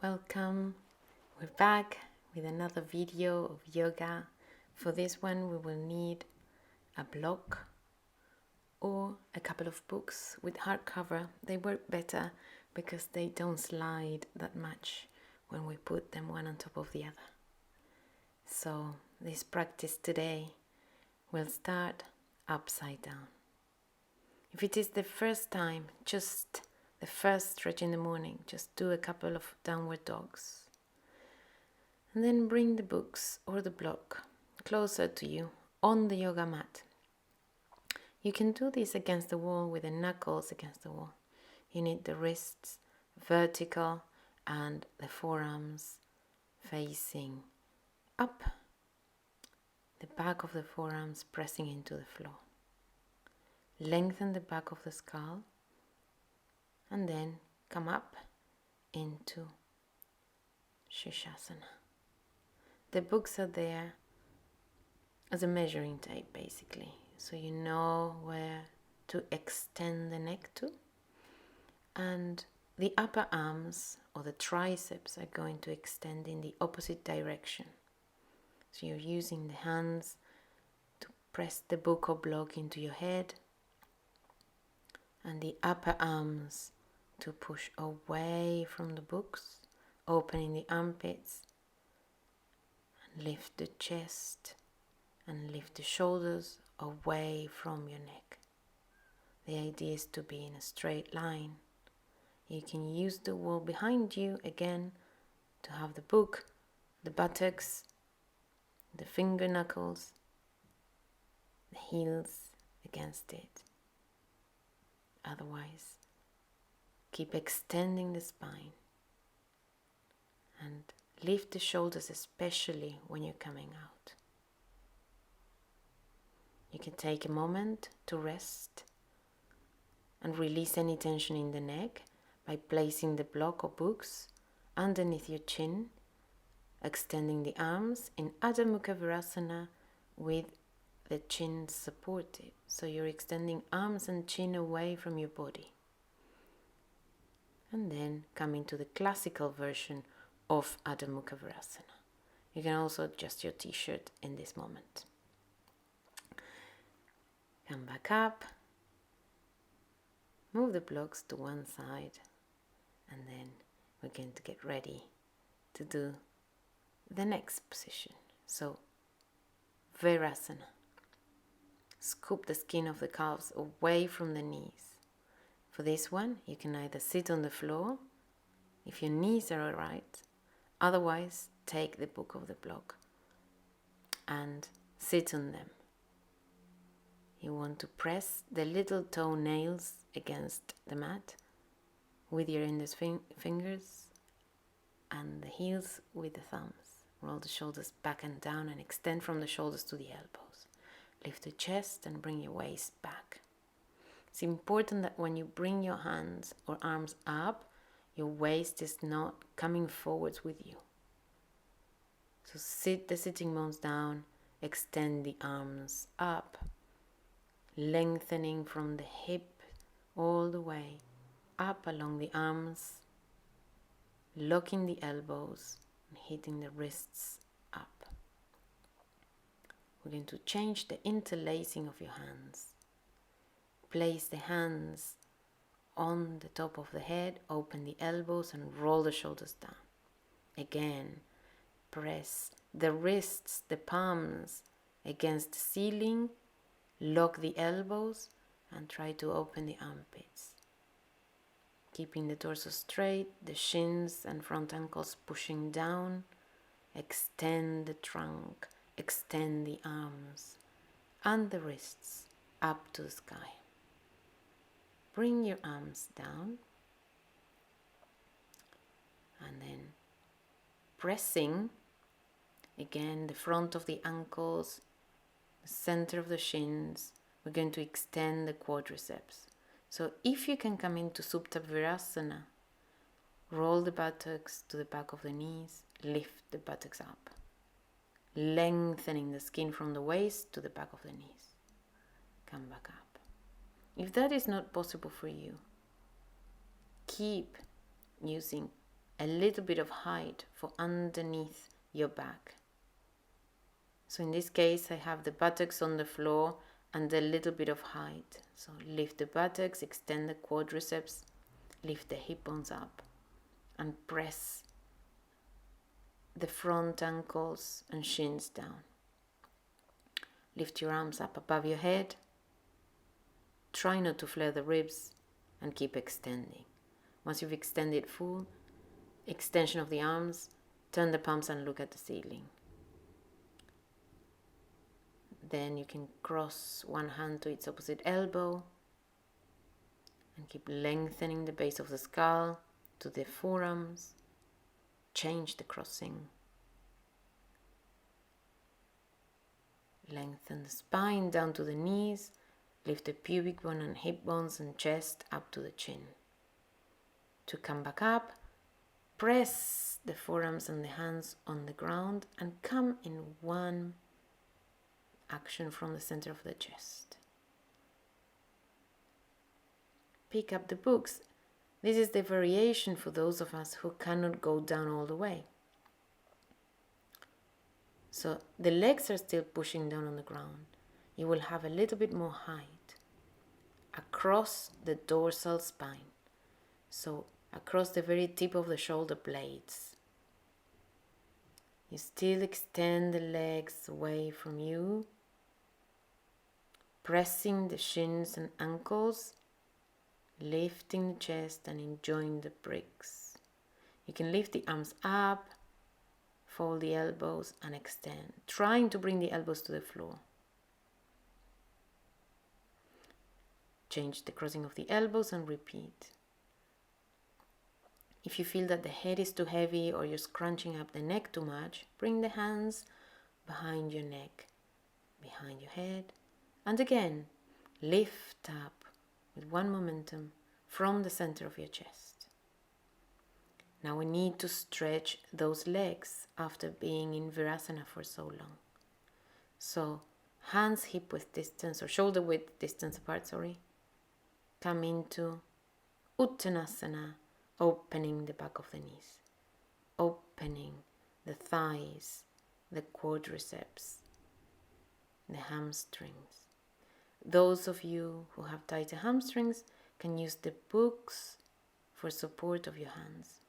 welcome. We're back with another video of yoga. For this one we will need a block or a couple of books with hardcover. They work better because they don't slide that much when we put them one on top of the other. So this practice today will start upside down. If it is the first time, just the first stretch in the morning, just do a couple of downward dogs. And then bring the books or the block closer to you on the yoga mat. You can do this against the wall with the knuckles against the wall. You need the wrists vertical and the forearms facing up. The back of the forearms pressing into the floor. Lengthen the back of the skull and then come up into sirsasana. The books are there as a measuring tape basically, so you know where to extend the neck to, and the upper arms or the triceps are going to extend in the opposite direction. So you're using the hands to press the book or block into your head, and the upper arms to push away from the books, opening the armpits, and lift the chest and lift the shoulders away from your neck. The idea is to be in a straight line. You can use the wall behind you again to have the book, the buttocks, the finger knuckles, the heels against it. Otherwise, keep extending the spine and lift the shoulders, especially when you're coming out. You can take a moment to rest and release any tension in the neck by placing the block or books underneath your chin, extending the arms in Adho Mukha Virasana with the chin supported. So you're extending arms and chin away from your body. And then coming to the classical version of Adho Mukha Virasana. You can also adjust your t-shirt in this moment. Come back up. Move the blocks to one side. And then we're going to get ready to do the next position. So, Virasana. Scoop the skin of the calves away from the knees. For this one, you can either sit on the floor, if your knees are alright. Otherwise, take the book of the block and sit on them. You want to press the little toenails against the mat with your index fingers and the heels with the thumbs. Roll the shoulders back and down and extend from the shoulders to the elbows. Lift the chest and bring your waist back. It's important that when you bring your hands or arms up, your waist is not coming forwards with you. So sit the sitting bones down, extend the arms up, lengthening from the hip all the way up along the arms, locking the elbows and hitting the wrists up. We're going to change the interlacing of your hands. Place the hands on the top of the head, open the elbows and roll the shoulders down. Again, press the wrists, the palms against the ceiling, lock the elbows and try to open the armpits. Keeping the torso straight, the shins and front ankles pushing down. Extend the trunk, extend the arms and the wrists up to the sky. Bring your arms down and then pressing again the front of the ankles, the center of the shins. We're going to extend the quadriceps. So if you can come into Supta Virasana, roll the buttocks to the back of the knees, lift the buttocks up, lengthening the skin from the waist to the back of the knees. Come back up. If that is not possible for you, keep using a little bit of height for underneath your back. So in this case, I have the buttocks on the floor and a little bit of height. So lift the buttocks, extend the quadriceps, lift the hip bones up, and press the front ankles and shins down. Lift your arms up above your head. Try not to flare the ribs and keep extending. Once you've extended full extension of the arms, turn the palms and look at the ceiling. Then you can cross one hand to its opposite elbow and keep lengthening the base of the skull to the forearms. Change the crossing. Lengthen the spine down to the knees. Lift the pubic bone and hip bones and chest up to the chin. To come back up, press the forearms and the hands on the ground and come in one action from the center of the chest. Pick up the books. This is the variation for those of us who cannot go down all the way. So the legs are still pushing down on the ground. You will have a little bit more height across the dorsal spine. So across the very tip of the shoulder blades. You still extend the legs away from you, pressing the shins and ankles, lifting the chest and enjoying the bricks. You can lift the arms up, fold the elbows and extend, trying to bring the elbows to the floor. Change the crossing of the elbows and repeat. If you feel that the head is too heavy or you're scrunching up the neck too much, bring the hands behind your neck, behind your head, and again, lift up with one momentum from the center of your chest. Now we need to stretch those legs after being in Virasana for so long. So hands hip width distance or shoulder width distance apart, come into Uttanasana, opening the back of the knees, opening the thighs, the quadriceps, the hamstrings. Those of you who have tighter hamstrings can use the books for support of your hands.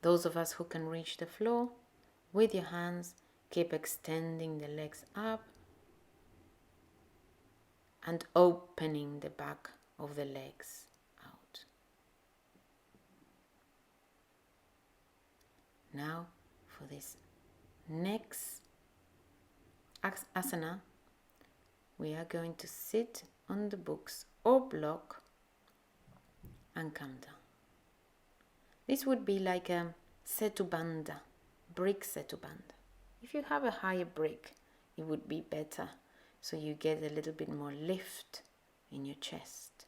Those of us who can reach the floor, with your hands, keep extending the legs up and opening the back of the legs out. Now, for this next asana, we are going to sit on the books or block and come down. This would be like a setubandha, brick setubandha. If you have a higher brick, it would be better, so you get a little bit more lift in your chest.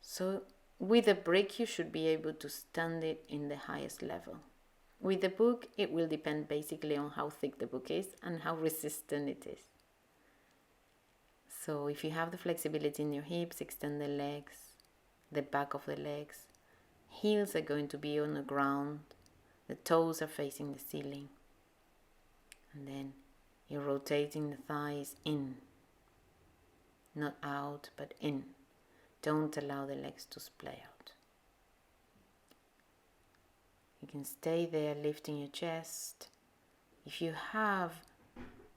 So with a brick, you should be able to stand it in the highest level. With the book, it will depend basically on how thick the book is and how resistant it is. So if you have the flexibility in your hips, extend the legs, the back of the legs. Heels are going to be on the ground. The toes are facing the ceiling. And then you're rotating the thighs in. Not out, but in. Don't allow the legs to splay out. You can stay there lifting your chest. If you have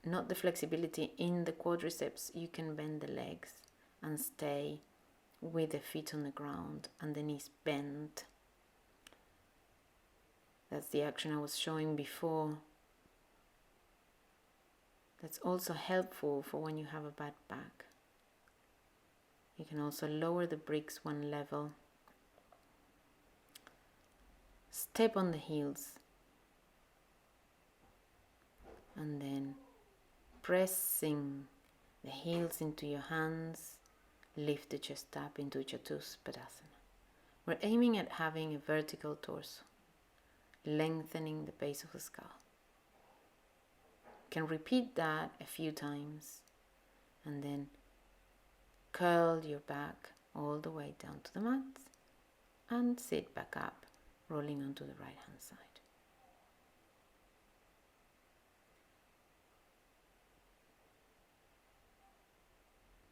not the flexibility in the quadriceps, you can bend the legs and stay with the feet on the ground and the knees bent. That's the action I was showing before. That's also helpful for when you have a bad back. You can also lower the bricks one level. Step on the heels. And then pressing the heels into your hands, lift the chest up into Chatuspadasana. We're aiming at having a vertical torso, lengthening the base of the skull. You can repeat that a few times and then curl your back all the way down to the mat and sit back up rolling onto the right hand side.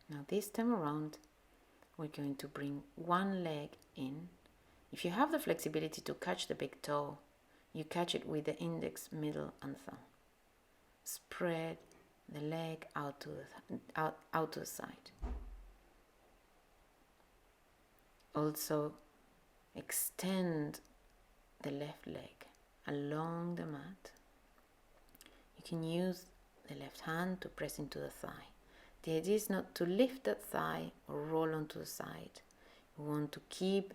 Now this time around, we're going to bring one leg in. If you have the flexibility to catch the big toe, you catch it with the index, middle and thumb. Spread the leg out to the side. Also extend the left leg along the mat. You can use the left hand to press into the thigh. The idea is not to lift that thigh or roll onto the side. You want to keep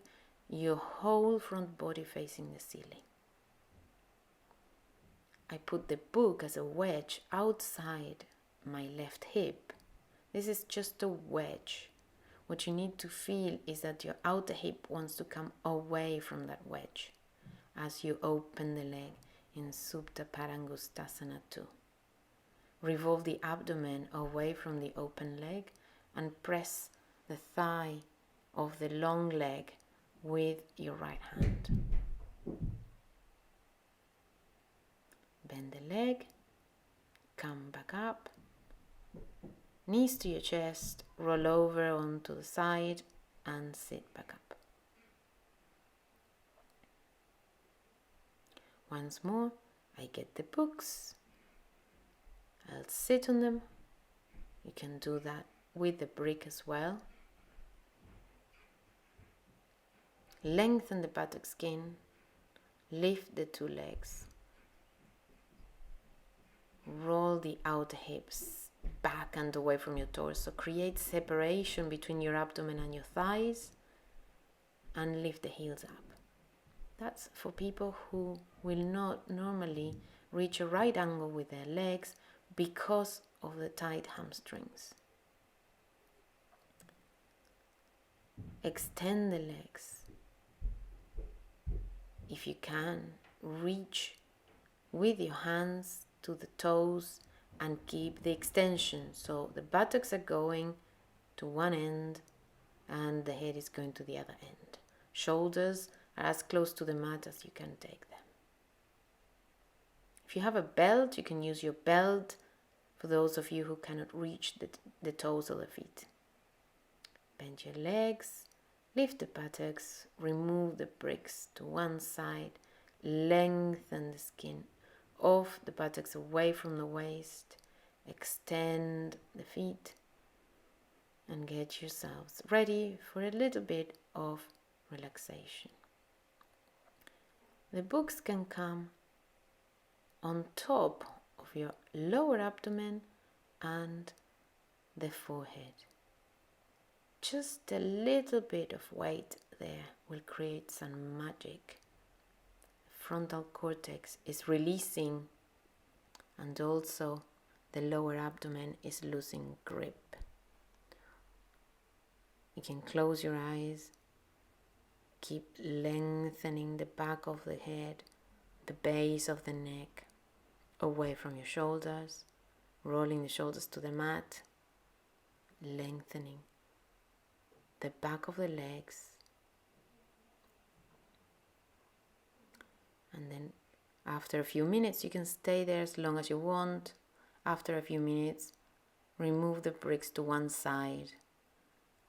your whole front body facing the ceiling. I put the book as a wedge outside my left hip. This is just a wedge. What you need to feel is that your outer hip wants to come away from that wedge as you open the leg in Supta Parangustasana 2. Revolve the abdomen away from the open leg and press the thigh of the long leg with your right hand. Bend the leg, come back up, knees to your chest, roll over onto the side and sit back up. Once more, I get the books. I'll sit on them. You can do that with the brick as well. Lengthen the buttock skin. Lift the two legs. Roll the outer hips back and away from your torso. Create separation between your abdomen and your thighs. And lift the heels up. That's for people who will not normally reach a right angle with their legs because of the tight hamstrings. Extend the legs. If you can, reach with your hands to the toes and keep the extension. So the buttocks are going to one end and the head is going to the other end. Shoulders are as close to the mat as you can take them. If you have a belt, you can use your belt for those of you who cannot reach the toes of the feet. Bend your legs, lift the buttocks, remove the bricks to one side, lengthen the skin of the buttocks away from the waist, extend the feet, and get yourselves ready for a little bit of relaxation. The books can come on top of your lower abdomen and the forehead. Just a little bit of weight there will create some magic. Frontal cortex is releasing and also the lower abdomen is losing grip. You can close your eyes. Keep lengthening the back of the head, the base of the neck, away from your shoulders, rolling the shoulders to the mat, lengthening the back of the legs, and then after a few minutes you can stay there as long as you want. After a few minutes, remove the bricks to one side.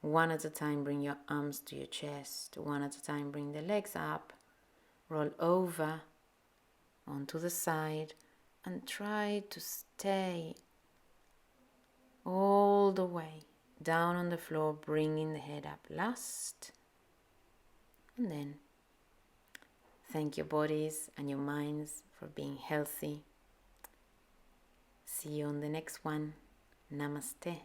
One at a time, bring your arms to your chest. One at a time, bring the legs up. Roll over onto the side and try to stay all the way down on the floor, bringing the head up last. And then thank your bodies and your minds for being healthy. See you on the next one. Namaste.